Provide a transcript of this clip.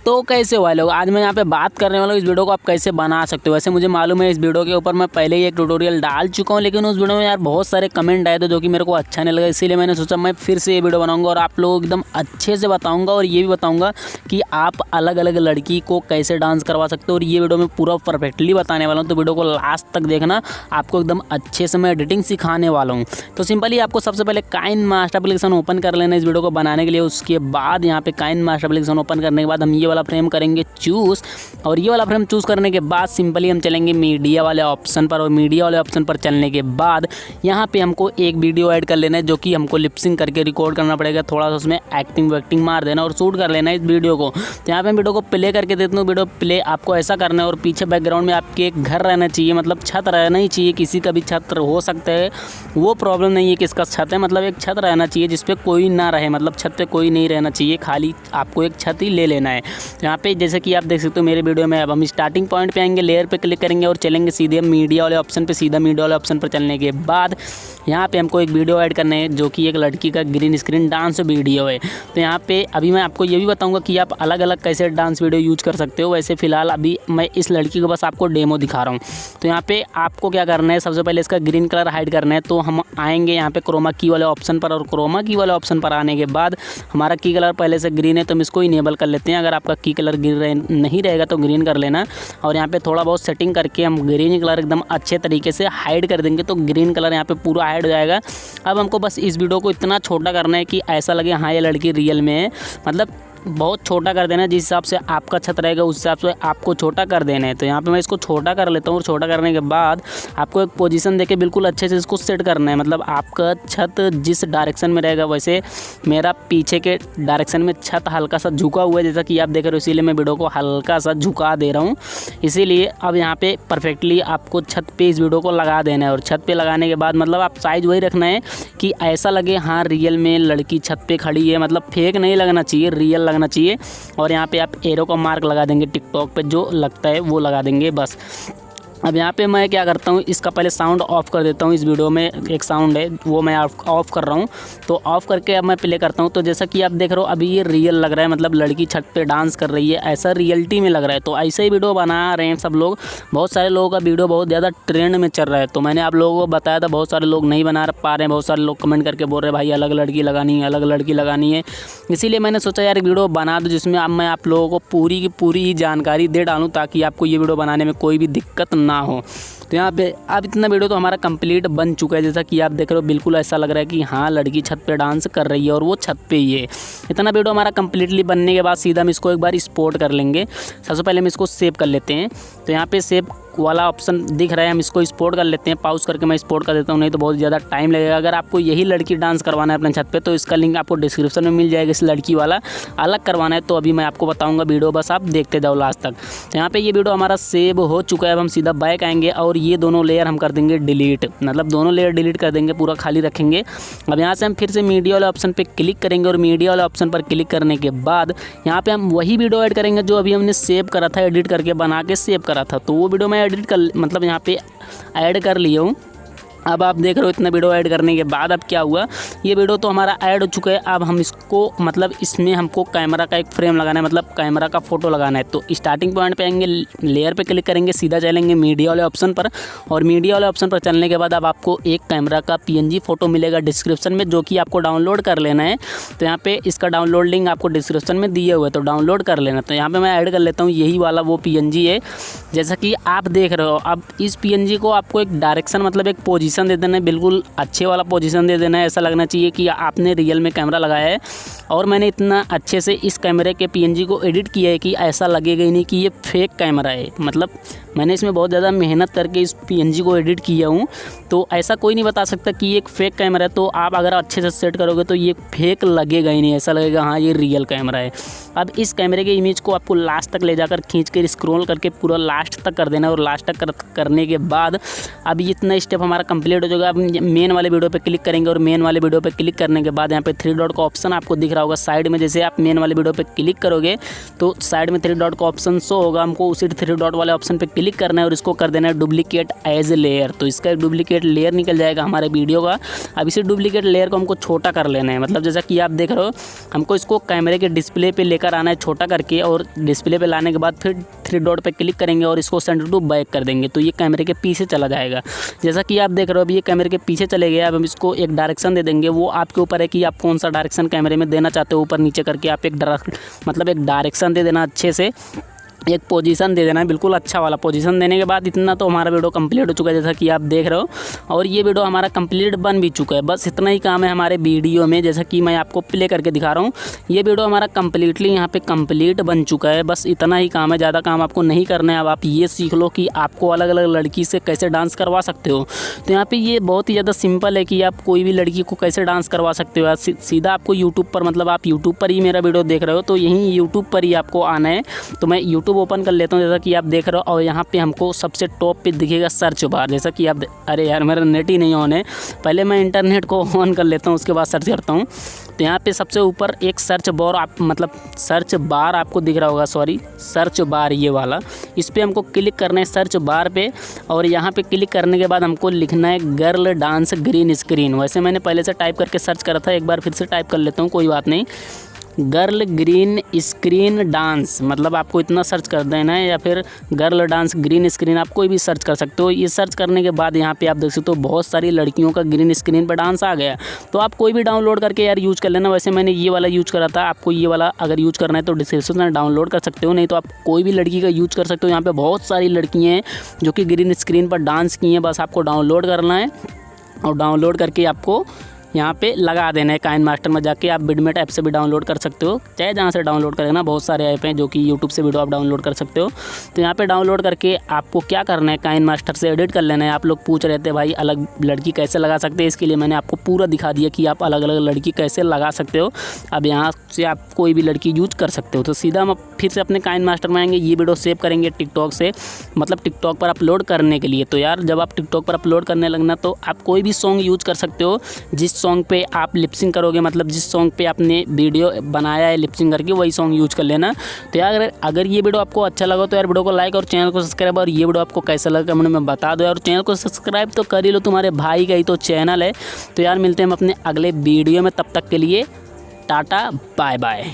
तो कैसे हुआ लोग, आज मैं यहाँ पे बात करने वाला हूँ इस वीडियो को आप कैसे बना सकते हो। वैसे मुझे मालूम है इस वीडियो के ऊपर मैं पहले ही एक ट्यूटोरियल डाल चुका हूँ, लेकिन उस वीडियो में यार बहुत सारे कमेंट आए थे जो कि मेरे को अच्छा नहीं लगा, इसीलिए मैंने सोचा मैं फिर से ये वीडियो बनाऊंगा और आप लोगों को एकदम अच्छे से बताऊंगा और ये भी बताऊंगा कि आप अलग अलग लड़की को कैसे डांस करवा सकते हो। और ये वीडियो में पूरा परफेक्टली बताने वाला हूँ, तो वीडियो को लास्ट तक देखना, आपको एकदम अच्छे से मैं एडिटिंग सिखाने वाला हूँ। तो सिंपली आपको सबसे पहले काइन मास्टर एप्लीकेशन ओपन कर लेना इस वीडियो को बनाने के लिए। उसके बाद यहाँ पे काइन मास्टर एप्लीकेशन ओपन करने के बाद हम ये वाला फ्रेम करेंगे चूज़, और ये वाला फ्रेम चूज़ करने के बाद सिंपली हम चलेंगे मीडिया वाले ऑप्शन पर। और मीडिया वाले ऑप्शन पर चलने के बाद यहाँ पे हमको एक वीडियो ऐड कर लेना है जो कि हमको लिपसिंग करके रिकॉर्ड करना पड़ेगा, थोड़ा सा उसमें एक्टिंग मार देना और शूट कर लेना है इस वीडियो को। तो यहाँ पे वीडियो को प्ले करके देता हूँ। वीडियो प्ले आपको ऐसा करना है और पीछे बैकग्राउंड में आपके एक घर रहना चाहिए, मतलब छत रहना ही चाहिए, किसी का भी छत हो सकता है, वो प्रॉब्लम नहीं है किसका छत है, मतलब एक छत रहना चाहिए जिसपे कोई ना रहे, मतलब छत पे कोई नहीं रहना चाहिए, खाली आपको एक छत ही ले लेना है। तो यहाँ पे जैसे कि आप देख सकते हो मेरे वीडियो में, अब हम स्टार्टिंग पॉइंट पे आएंगे, लेयर पे क्लिक करेंगे और चलेंगे सीधे मीडिया वाले ऑप्शन पे। सीधा मीडिया वाले ऑप्शन पर चलने के बाद यहाँ पे हमको एक वीडियो ऐड करना है जो कि एक लड़की का ग्रीन स्क्रीन डांस वीडियो है। तो यहाँ पे अभी मैं आपको ये भी बताऊंगा कि आप अलग अलग कैसे डांस वीडियो यूज कर सकते हो। वैसे फ़िलहाल अभी मैं इस लड़की को बस आपको डेमो दिखा रहा हूँ। तो यहाँ पे आपको क्या करना है, सबसे पहले इसका ग्रीन कलर हाइड करना है। तो हम आएंगे यहाँ पे क्रोमा की वाले ऑप्शन पर, और क्रोमा की वाले ऑप्शन पर आने के बाद हमारा की कलर पहले से ग्रीन है तो हम इसको इनेबल कर लेते हैं। अगर आपका की कलर नहीं रहेगा तो ग्रीन कर लेना, और यहाँ पे थोड़ा बहुत सेटिंग करके हम ग्रीन कलर एकदम अच्छे तरीके से हाइड कर देंगे, तो ग्रीन कलर यहाँ पे पूरा हाइड हो जाएगा। अब हमको बस इस वीडियो को इतना छोटा करना है कि ऐसा लगे हाँ ये लड़की रियल में है, मतलब बहुत छोटा कर देना है, जिस हिसाब से आपका छत रहेगा उस हिसाब से आपको छोटा कर देना है। तो यहाँ पे मैं इसको छोटा कर लेता हूँ, और छोटा करने के बाद आपको एक पोजीशन देके बिल्कुल अच्छे से इसको सेट करना है। मतलब आपका छत जिस डायरेक्शन में रहेगा, वैसे मेरा पीछे के डायरेक्शन में छत हल्का सा झुका हुआ है जैसा कि आप देख रहे हो, इसीलिए मैं वीडियो को हल्का सा झुका दे रहा हूँ। इसीलिए अब यहाँ पर परफेक्टली आपको छत पर इस वीडियो को लगा देना है, और छत पर लगाने के बाद मतलब आप साइज़ वही रखना है कि ऐसा लगे हाँ रियल में लड़की छत पर खड़ी है, मतलब फेक नहीं लगना चाहिए, रियल लगना चाहिए। और यहाँ पे आप एरो का मार्क लगा देंगे, टिकटॉक पे जो लगता है वो लगा देंगे बस। अब यहाँ पे मैं क्या करता हूँ, इसका पहले साउंड ऑफ कर देता हूँ। इस वीडियो में एक साउंड है वो मैं ऑफ कर रहा हूँ, तो ऑफ़ करके अब मैं प्ले करता हूँ। तो जैसा कि आप देख रहे हो अभी ये रियल लग रहा है, मतलब लड़की छत पे डांस कर रही है, ऐसा रियलिटी में लग रहा है। तो ऐसे ही वीडियो बना रहे हैं सब लोग, बहुत सारे लोगों का वीडियो बहुत ज़्यादा ट्रेंड में चल रहा है। तो मैंने आप लोगों को बताया था, बहुत सारे लोग नहीं बना पा रहे हैं, बहुत सारे लोग कमेंट करके बोल रहे हैं भाई अलग लड़की लगानी है, अलग लड़की लगानी है। इसीलिए मैंने सोचा यार वीडियो बना दूँ जिसमें अब मैं आप लोगों को पूरी की पूरी जानकारी दे डालूँ, ताकि आपको ये वीडियो बनाने में कोई भी दिक्कत ना हो। तो यहाँ पे अब इतना वीडियो तो हमारा कंप्लीट बन चुका है, जैसा कि आप देख रहे हो बिल्कुल ऐसा लग रहा है कि हाँ लड़की छत पे डांस कर रही है और वो छत पे ही है। इतना वीडियो हमारा कंप्लीटली बनने के बाद सीधा हम इसको एक बार एक्सपोर्ट कर लेंगे। सबसे पहले हम इसको सेव कर लेते हैं। तो यहाँ पे सेव वाला ऑप्शन दिख रहा है, हम इसको एक्सपोर्ट कर लेते हैं। पॉज करके मैं एक्सपोर्ट कर देता हूँ, नहीं तो बहुत ज़्यादा टाइम लगेगा। अगर आपको यही लड़की डांस करवाना है अपने छत पे तो इसका लिंक आपको डिस्क्रिप्शन में मिल जाएगा। इस लड़की वाला अलग करवाना है तो अभी मैं आपको बताऊँगा, वीडियो बस आप देखते जाओ लास्ट तक। तो यहाँ पे ये वीडियो हमारा सेव हो चुका है। अब हम सीधा बैक आएंगे और ये दोनों लेयर हम कर देंगे डिलीट, मतलब दोनों लेयर डिलीट कर देंगे, पूरा खाली रखेंगे। अब यहाँ से हम फिर से मीडिया वाले ऑप्शन पर क्लिक करेंगे, और मीडिया वाले ऑप्शन पर क्लिक करने के बाद यहाँ पर हम वही वीडियो ऐड करेंगे जो अभी हमने सेव करा था, एडिट करके बना के सेव करा था। तो वो वीडियो मैं एडिट कर मतलब यहाँ पे ऐड कर लिया हूँ। अब आप देख रहे हो इतना वीडियो ऐड करने के बाद अब क्या हुआ, ये वीडियो तो हमारा ऐड हो चुका है। अब हम इसको मतलब इसमें हमको कैमरा का एक फ्रेम लगाना है, मतलब कैमरा का फ़ोटो लगाना है। तो स्टार्टिंग पॉइंट पे आएंगे, लेयर पे क्लिक करेंगे, सीधा चलेंगे मीडिया वाले ऑप्शन पर, और मीडिया वाले ऑप्शन पर चलने के बाद अब आपको एक कैमरा का PNG फ़ोटो मिलेगा डिस्क्रिप्शन में, जो कि आपको डाउनलोड कर लेना है। तो यहाँ पर इसका डाउनलोड लिंक आपको डिस्क्रिप्शन में दिए हुए, तो डाउनलोड कर लेना। तो यहाँ पर मैं ऐड कर लेता हूँ, यही वाला वो PNG है जैसा कि आप देख रहे हो। अब इस PNG को आपको एक डायरेक्शन मतलब एक पोजीशन दे देना है, बिल्कुल अच्छे वाला पोजीशन दे देना है। ऐसा लगना चाहिए कि आपने रियल में कैमरा लगाया है, और मैंने इतना अच्छे से इस कैमरे के PNG को एडिट किया है कि ऐसा लगेगा ही नहीं कि ये फेक कैमरा है। मतलब मैंने इसमें बहुत ज़्यादा मेहनत करके इस PNG को एडिट किया हूँ, तो ऐसा कोई नहीं बता सकता कि ये एक फ़ेक कैमरा है। तो आप अगर अच्छे से सेट करोगे तो ये फेक लगेगा ही नहीं, ऐसा लगेगा हाँ ये रियल कैमरा है। अब इस कैमरे के इमेज को आपको लास्ट तक ले जाकर खींच कर स्क्रॉल करके पूरा लास्ट तक कर देना है, और लास्ट तक करने के बाद अब इतना स्टेप हमारा कंप्लीट कंप्लीट हो जाएगा। आप मेन वाले वीडियो पे क्लिक करेंगे और मेन वाले वीडियो पे क्लिक करने के बाद यहाँ पे 3 डॉट का ऑप्शन आपको दिख रहा होगा साइड में। जैसे आप मेन वाले वीडियो पे क्लिक करोगे तो साइड में 3 डॉट का ऑप्शन शो होगा, हमको उसी 3 डॉट वाले ऑप्शन पे क्लिक करना है और इसको कर देना है डुप्लीकेट एज ए लेयर। तो इसका एक डुप्लीकेट लेयर निकल जाएगा हमारे वीडियो का। अब इसी डुप्लीकेट लेयर को हमको छोटा कर लेना है, मतलब जैसा कि आप देख रहे हो हमको इसको कैमरे के डिस्प्ले पे लेकर आना है छोटा करके, और डिस्प्ले पे लाने के बाद फिर 3 डॉट पे क्लिक करेंगे और इसको सेंटर टू बैक कर देंगे तो ये कैमरे के पीछे चला जाएगा। जैसा कि आप देख रहे हो अभी ये कैमरे के पीछे चले गए। अब हम इसको एक डायरेक्शन दे देंगे, वो आपके ऊपर है कि आप कौन सा डायरेक्शन कैमरे में देना चाहते हो। ऊपर नीचे करके आप एक डायरेक्शन दे देना, अच्छे से एक पोजीशन दे देना है, बिल्कुल अच्छा वाला पोजीशन देने के बाद इतना तो हमारा वीडियो कंप्लीट हो चुका है जैसा कि आप देख रहे हो। और ये वीडियो हमारा कंप्लीट बन भी चुका है। बस इतना ही काम है हमारे वीडियो में, जैसा कि मैं आपको प्ले करके दिखा रहा हूँ। ये वीडियो हमारा कंप्लीटली यहाँ पे कंप्लीट बन चुका है। बस इतना ही काम है, ज़्यादा काम आपको नहीं करना है। अब आप ये सीख लो कि आपको अलग अलग लड़की से कैसे डांस करवा सकते हो। तो यहाँ पर ये बहुत ही ज़्यादा सिंपल है कि आप कोई भी लड़की को कैसे डांस करवा सकते हो। सीधा आपको यूट्यूब पर, मतलब आप यूट्यूब पर ही मेरा वीडियो देख रहे हो तो यहीं यूट्यूब पर ही आपको आना है। तो मैं यूट्यूब ओपन कर लेता हूँ जैसा कि आप देख रहे हो, और यहाँ पे हमको सबसे टॉप पे दिखेगा सर्च बार। जैसा कि आप अरे यार मेरा नेट ही नहीं ऑन है, पहले मैं इंटरनेट को ऑन कर लेता हूँ उसके बाद सर्च करता हूँ। तो यहाँ पे सबसे ऊपर एक सर्च बार आपको दिख रहा होगा, सर्च बार ये वाला, इस पर हमको क्लिक करना है सर्च बार पे। और यहाँ पे क्लिक करने के बाद हमको लिखना है गर्ल डांस ग्रीन स्क्रीन। वैसे मैंने पहले से टाइप करके सर्च करा था, एक बार फिर से टाइप कर लेता हूँ, कोई बात नहीं। गर्ल ग्रीन स्क्रीन डांस, मतलब आपको इतना सर्च कर देना है, या फिर गर्ल डांस ग्रीन स्क्रीन, आप कोई भी सर्च कर सकते हो। ये सर्च करने के बाद यहाँ पे आप देख सकते हो बहुत सारी लड़कियों का ग्रीन स्क्रीन पर डांस आ गया। तो आप कोई भी डाउनलोड करके यार यूज़ कर लेना। वैसे मैंने ये वाला यूज़ करा था, आपको ये वाला अगर यूज़ करना है तो डिस्क्रिप्शन में डाउनलोड कर सकते हो, नहीं तो आप कोई भी लड़की का यूज़ कर सकते हो। यहाँ पर बहुत सारी लड़कियाँ हैं जो कि ग्रीन स्क्रीन पर डांस की हैं, बस आपको डाउनलोड करना है और डाउनलोड करके आपको यहाँ पे लगा देना है। काइनमास्टर में जाके आप बिडमेट ऐप से भी डाउनलोड कर सकते हो, चाहे जहाँ से डाउनलोड करें ना, बहुत सारे ऐप हैं जो कि यूट्यूब से वीडियो आप डाउनलोड कर सकते हो। तो यहाँ पे डाउनलोड करके आपको क्या करना है, काइनमास्टर से एडिट कर लेना है। आप लोग पूछ रहे थे भाई अलग लड़की कैसे लगा सकते हैं, इसके लिए मैंने आपको पूरा दिखा दिया कि आप अलग अलग लड़की कैसे लगा सकते हो। अब यहाँ से आप कोई भी लड़की यूज कर सकते हो। तो सीधा हम फिर से अपने काइनमास्टर में आएंगे, ये वीडियो सेव करेंगे टिकटॉक से, मतलब टिकटॉक पर अपलोड करने के लिए। तो यार जब आप टिकटॉक पर अपलोड करने लगना तो आप कोई भी सॉन्ग यूज कर सकते हो, जिस सॉन्ग पे आप लिपसिंग करोगे, मतलब जिस सॉन्ग पे आपने वीडियो बनाया है लिपसिंग करके, वही सॉन्ग यूज कर लेना। तो यार अगर ये वीडियो आपको अच्छा लगा तो यार वीडियो को लाइक और चैनल को सब्सक्राइब, और ये वीडियो आपको कैसा लगा कमेंट में बता दो यार। चैनल को सब्सक्राइब तो कर ही लो, तुम्हारे भाई का ही तो चैनल है। तो यार मिलते हैं हम अपने अगले वीडियो में, तब तक के लिए टाटा बाय बाय।